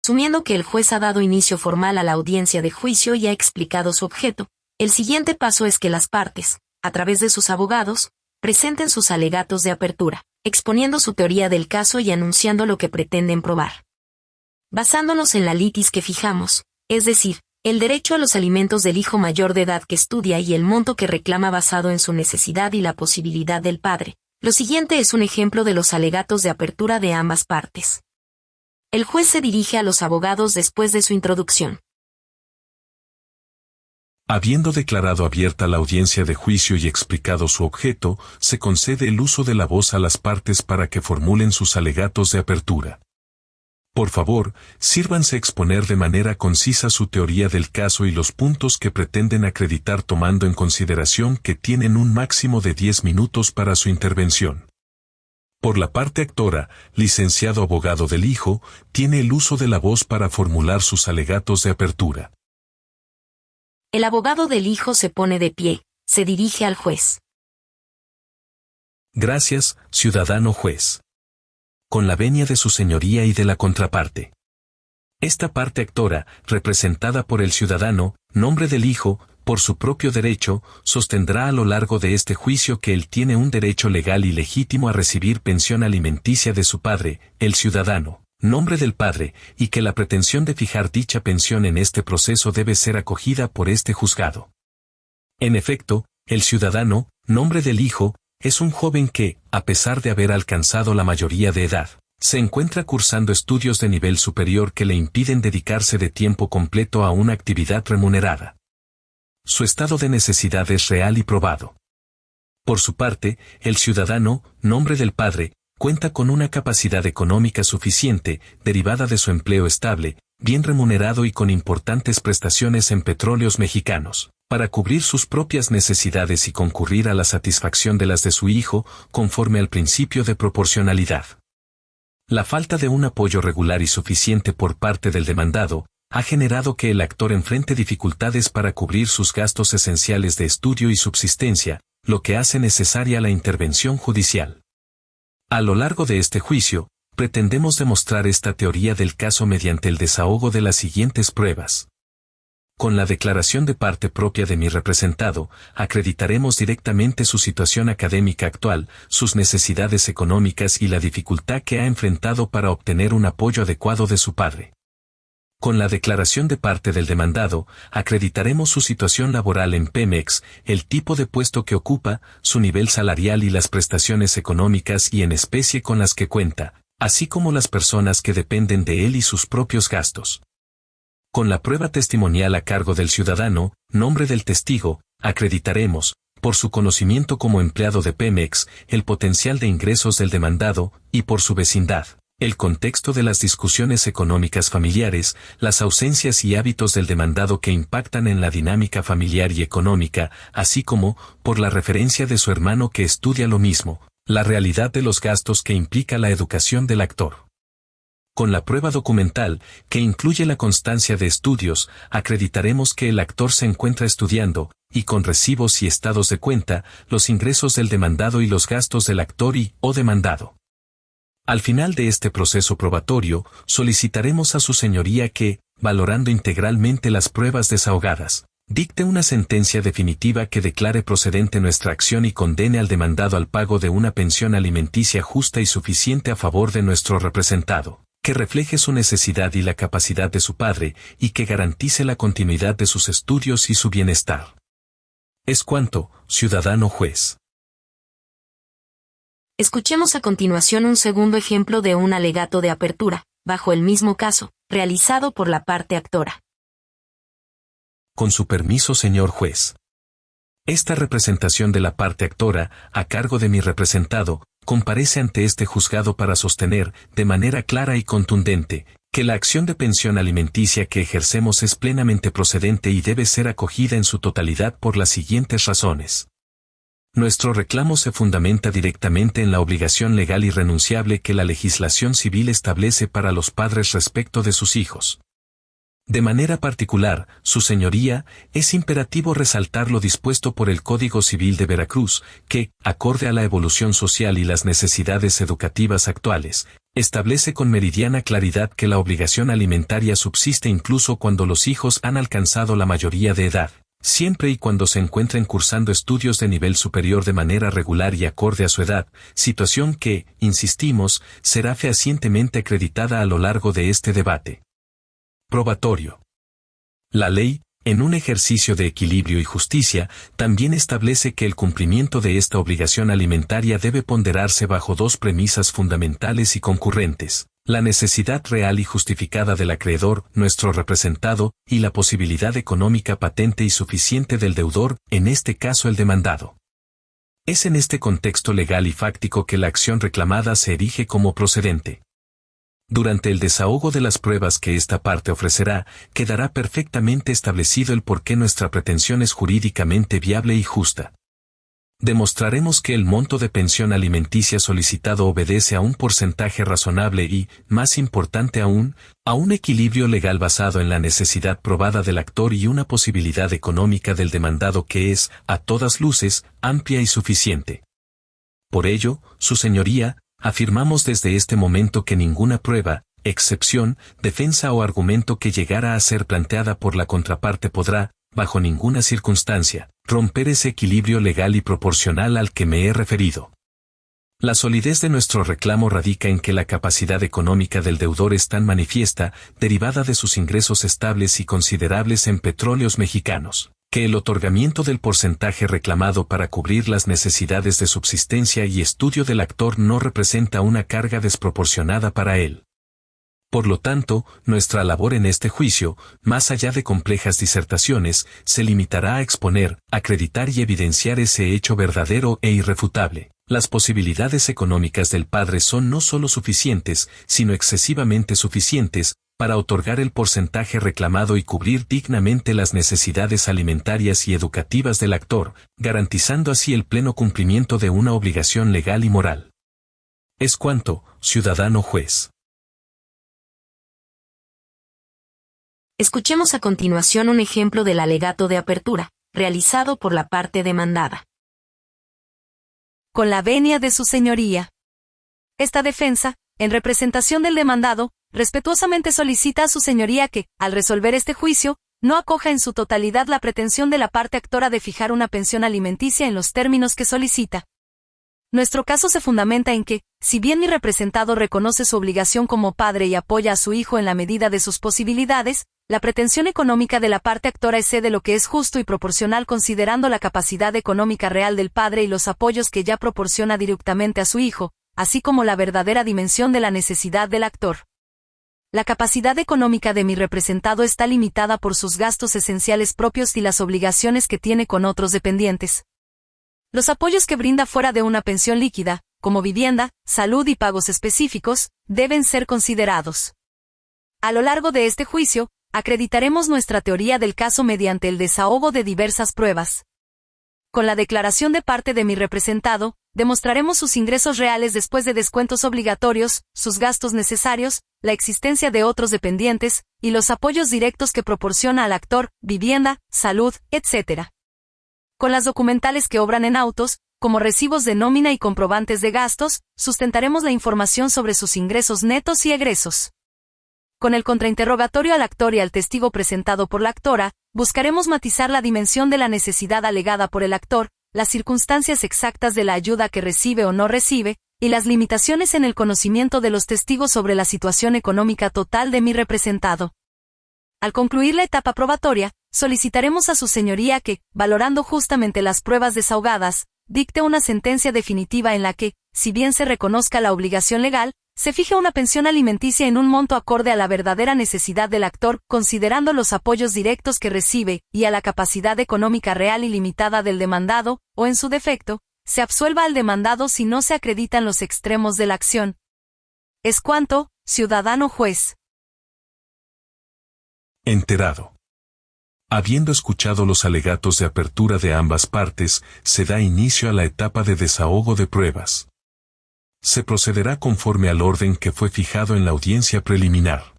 Asumiendo que el juez ha dado inicio formal a la audiencia de juicio y ha explicado su objeto, el siguiente paso es que las partes, a través de sus abogados, presenten sus alegatos de apertura, exponiendo su teoría del caso y anunciando lo que pretenden probar. Basándonos en la litis que fijamos, es decir, el derecho a los alimentos del hijo mayor de edad que estudia y el monto que reclama basado en su necesidad y la posibilidad del padre, lo siguiente es un ejemplo de los alegatos de apertura de ambas partes. El juez se dirige a los abogados después de su introducción. Habiendo declarado abierta la audiencia de juicio y explicado su objeto, se concede el uso de la voz a las partes para que formulen sus alegatos de apertura. Por favor, sírvanse exponer de manera concisa su teoría del caso y los puntos que pretenden acreditar tomando en consideración que tienen un máximo de 10 minutos para su intervención. Por la parte actora, licenciado abogado del hijo, tiene el uso de la voz para formular sus alegatos de apertura. El abogado del hijo se pone de pie, se dirige al juez. Gracias, ciudadano juez. Con la venia de su señoría y de la contraparte. Esta parte actora, representada por el ciudadano, nombre del hijo, por su propio derecho, sostendrá a lo largo de este juicio que él tiene un derecho legal y legítimo a recibir pensión alimenticia de su padre, el ciudadano, nombre del padre, y que la pretensión de fijar dicha pensión en este proceso debe ser acogida por este juzgado. En efecto, el ciudadano, nombre del hijo, es un joven que, a pesar de haber alcanzado la mayoría de edad, se encuentra cursando estudios de nivel superior que le impiden dedicarse de tiempo completo a una actividad remunerada. Su estado de necesidad es real y probado. Por su parte, el ciudadano, nombre del padre, cuenta con una capacidad económica suficiente, derivada de su empleo estable, bien remunerado y con importantes prestaciones en petróleos mexicanos, para cubrir sus propias necesidades y concurrir a la satisfacción de las de su hijo, conforme al principio de proporcionalidad. La falta de un apoyo regular y suficiente por parte del demandado, ha generado que el actor enfrente dificultades para cubrir sus gastos esenciales de estudio y subsistencia, lo que hace necesaria la intervención judicial. A lo largo de este juicio, pretendemos demostrar esta teoría del caso mediante el desahogo de las siguientes pruebas. Con la declaración de parte propia de mi representado, acreditaremos directamente su situación académica actual, sus necesidades económicas y la dificultad que ha enfrentado para obtener un apoyo adecuado de su padre. Con la declaración de parte del demandado, acreditaremos su situación laboral en Pemex, el tipo de puesto que ocupa, su nivel salarial y las prestaciones económicas y en especie con las que cuenta, así como las personas que dependen de él y sus propios gastos. Con la prueba testimonial a cargo del ciudadano, nombre del testigo, acreditaremos, por su conocimiento como empleado de Pemex, el potencial de ingresos del demandado, y por su vecindad, el contexto de las discusiones económicas familiares, las ausencias y hábitos del demandado que impactan en la dinámica familiar y económica, así como, por la referencia de su hermano que estudia lo mismo, la realidad de los gastos que implica la educación del actor. Con la prueba documental, que incluye la constancia de estudios, acreditaremos que el actor se encuentra estudiando, y con recibos y estados de cuenta, los ingresos del demandado y los gastos del actor o demandado. Al final de este proceso probatorio, solicitaremos a su señoría que, valorando integralmente las pruebas desahogadas, dicte una sentencia definitiva que declare procedente nuestra acción y condene al demandado al pago de una pensión alimenticia justa y suficiente a favor de nuestro representado, que refleje su necesidad y la capacidad de su padre, y que garantice la continuidad de sus estudios y su bienestar. Es cuanto, ciudadano juez. Escuchemos a continuación un segundo ejemplo de un alegato de apertura, bajo el mismo caso, realizado por la parte actora. Con su permiso, señor juez. Esta representación de la parte actora, a cargo de mi representado, comparece ante este juzgado para sostener, de manera clara y contundente, que la acción de pensión alimenticia que ejercemos es plenamente procedente y debe ser acogida en su totalidad por las siguientes razones. Nuestro reclamo se fundamenta directamente en la obligación legal irrenunciable que la legislación civil establece para los padres respecto de sus hijos. De manera particular, Su Señoría, es imperativo resaltar lo dispuesto por el Código Civil de Veracruz, que, acorde a la evolución social y las necesidades educativas actuales, establece con meridiana claridad que la obligación alimentaria subsiste incluso cuando los hijos han alcanzado la mayoría de edad, siempre y cuando se encuentren cursando estudios de nivel superior de manera regular y acorde a su edad, situación que, insistimos, será fehacientemente acreditada a lo largo de este debate. Probatorio. La ley, en un ejercicio de equilibrio y justicia, también establece que el cumplimiento de esta obligación alimentaria debe ponderarse bajo dos premisas fundamentales y concurrentes: la necesidad real y justificada del acreedor, nuestro representado, y la posibilidad económica patente y suficiente del deudor, en este caso el demandado. Es en este contexto legal y fáctico que la acción reclamada se erige como procedente. Durante el desahogo de las pruebas que esta parte ofrecerá, quedará perfectamente establecido el por qué nuestra pretensión es jurídicamente viable y justa. Demostraremos que el monto de pensión alimenticia solicitado obedece a un porcentaje razonable y, más importante aún, a un equilibrio legal basado en la necesidad probada del actor y una posibilidad económica del demandado que es, a todas luces, amplia y suficiente. Por ello, Su Señoría, afirmamos desde este momento que ninguna prueba, excepción, defensa o argumento que llegara a ser planteada por la contraparte podrá, bajo ninguna circunstancia, romper ese equilibrio legal y proporcional al que me he referido. La solidez de nuestro reclamo radica en que la capacidad económica del deudor es tan manifiesta, derivada de sus ingresos estables y considerables en petróleos mexicanos, que el otorgamiento del porcentaje reclamado para cubrir las necesidades de subsistencia y estudio del actor no representa una carga desproporcionada para él. Por lo tanto, nuestra labor en este juicio, más allá de complejas disertaciones, se limitará a exponer, acreditar y evidenciar ese hecho verdadero e irrefutable. Las posibilidades económicas del padre son no solo suficientes, sino excesivamente suficientes, para otorgar el porcentaje reclamado y cubrir dignamente las necesidades alimentarias y educativas del actor, garantizando así el pleno cumplimiento de una obligación legal y moral. Es cuanto, ciudadano juez. Escuchemos a continuación un ejemplo del alegato de apertura, realizado por la parte demandada. Con la venia de Su Señoría. Esta defensa, en representación del demandado, respetuosamente solicita a Su Señoría que, al resolver este juicio, no acoja en su totalidad la pretensión de la parte actora de fijar una pensión alimenticia en los términos que solicita. Nuestro caso se fundamenta en que, si bien mi representado reconoce su obligación como padre y apoya a su hijo en la medida de sus posibilidades, la pretensión económica de la parte actora excede lo que es justo y proporcional considerando la capacidad económica real del padre y los apoyos que ya proporciona directamente a su hijo, así como la verdadera dimensión de la necesidad del actor. La capacidad económica de mi representado está limitada por sus gastos esenciales propios y las obligaciones que tiene con otros dependientes. Los apoyos que brinda fuera de una pensión líquida, como vivienda, salud y pagos específicos, deben ser considerados. A lo largo de este juicio, acreditaremos nuestra teoría del caso mediante el desahogo de diversas pruebas. Con la declaración de parte de mi representado, demostraremos sus ingresos reales después de descuentos obligatorios, sus gastos necesarios, la existencia de otros dependientes, y los apoyos directos que proporciona al actor, vivienda, salud, etc. Con las documentales que obran en autos, como recibos de nómina y comprobantes de gastos, sustentaremos la información sobre sus ingresos netos y egresos. Con el contrainterrogatorio al actor y al testigo presentado por la actora, buscaremos matizar la dimensión de la necesidad alegada por el actor, las circunstancias exactas de la ayuda que recibe o no recibe, y las limitaciones en el conocimiento de los testigos sobre la situación económica total de mi representado. Al concluir la etapa probatoria, solicitaremos a Su Señoría que, valorando justamente las pruebas desahogadas, dicte una sentencia definitiva en la que, si bien se reconozca la obligación legal, se fije una pensión alimenticia en un monto acorde a la verdadera necesidad del actor, considerando los apoyos directos que recibe, y a la capacidad económica real y limitada del demandado, o en su defecto, se absuelva al demandado si no se acreditan los extremos de la acción. Es cuanto, ciudadano juez. Enterado. Habiendo escuchado los alegatos de apertura de ambas partes, se da inicio a la etapa de desahogo de pruebas. Se procederá conforme al orden que fue fijado en la audiencia preliminar.